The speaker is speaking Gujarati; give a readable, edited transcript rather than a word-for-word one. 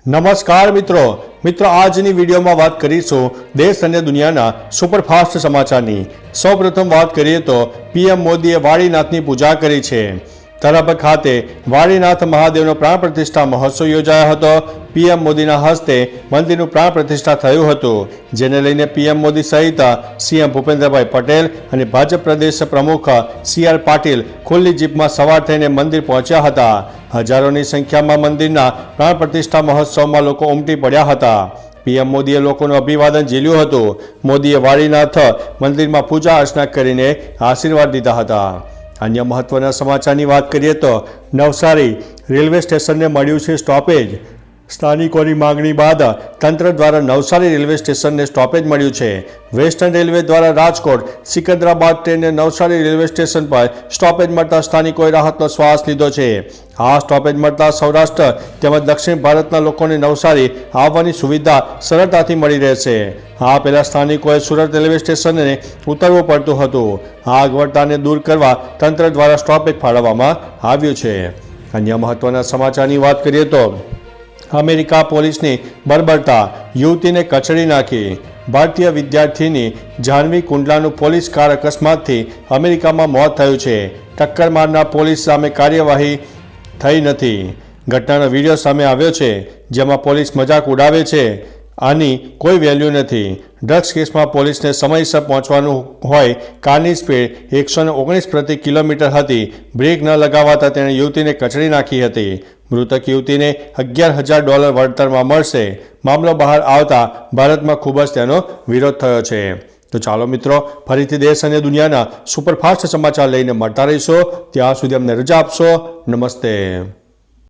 નમસ્કાર મિત્રો આજની વિડીયોમાં વાત કરીશું દેશ અને દુનિયાના સુપરફાસ્ટ સમાચારની। સૌપ્રથમ વાત કરીએ તો પીએમ મોદીએ વાડીનાથની પૂજા કરી છે। તરફ ખાતે વાડીનાથ મહાદેવનો પ્રાણ પ્રતિષ્ઠા મહોત્સવ યોજાયો હતો। પીએમ મોદીના હસ્તે મંદિરનું પ્રાણ પ્રતિષ્ઠા થયું હતું, જેને લઈને પીએમ મોદી સહિત સીએમ ભૂપેન્દ્રભાઈ પટેલ અને ભાજપ પ્રદેશ પ્રમુખ CR પાટીલ ખુલ્લી જીપમાં સવાર થઈને મંદિર પહોંચ્યા હતા। હજારોની સંખ્યામાં મંદિરના પ્રાણ પ્રતિષ્ઠા મહોત્સવમાં લોકો ઉમટી પડ્યા હતા। પીએમ મોદીએ લોકોનું અભિવાદન ઝીલ્યું હતું। મોદીએ વાડીનાથ મંદિરમાં પૂજા અર્ચના કરીને આશીર્વાદ લીધા હતા। અન્ય મહત્વના સમાચારની વાત કરીએ તો નવસારી રેલવે સ્ટેશનને મળ્યું છે સ્ટોપેજ। સ્થાનિકોની માંગણી બાદ તંત્ર દ્વારા નવસારી રેલવે સ્ટેશનને સ્ટોપેજ મળ્યું છે। વેસ્ટર્ન રેલવે દ્વારા રાજકોટ સિકંદરાબાદ ટ્રેનને નવસારી રેલવે સ્ટેશન પર સ્ટોપેજ મળતા સ્થાનિકોએ રાહતનો શ્વાસ લીધો છે। આ સ્ટોપેજ મળતા સૌરાષ્ટ્ર તેમજ દક્ષિણ ભારતના લોકોને નવસારી આવવાની સુવિધા સરળતાથી મળી રહેશે। આ પહેલા સ્થાનિકોએ સુરત રેલવે સ્ટેશને ઉતરવું પડતું હતું। આ અગવડતાને દૂર કરવા તંત્ર દ્વારા સ્ટોપેજ ફાળવવામાં આવ્યું છે। અન્ય મહત્વના સમાચારની વાત કરીએ તો અમેરિકા પોલીસની બર્બરતા, યુવતીને કચડી નાખી। ભારતીય વિદ્યાર્થીની જાહ્નવી કુંડલાનું પોલીસ કાર અકસ્માતથી અમેરિકામાં મોત થયું છે। ટક્કર મારનાર પોલીસ સામે કાર્યવાહી થઈ નથી। ઘટનાનો વિડીયો સામે આવ્યો છે, જેમાં પોલીસ મજાક ઉડાવે છે। આની કોઈ વેલ્યુ નથી। ડ્રગ્સ કેસમાં પોલીસને સમયસર પહોંચવાનું હોય। કારની સ્પીડ 119 પ્રતિ કિલોમીટર હતી। બ્રેક ન લગાવાતા તેણે યુવતીને કચડી નાખી હતી। મૃતક યુવતીને $11,000 વળતરમાં મળશે। મામલો બહાર આવતા ભારતમાં ખૂબ જ તેનો વિરોધ થયો છે। તો ચાલો મિત્રો, ફરીથી દેશ અને દુનિયાના સુપરફાસ્ટ સમાચાર લઈને મળતા રહીશો। ત્યાં સુધી અમને રજા આપશો। નમસ્તે।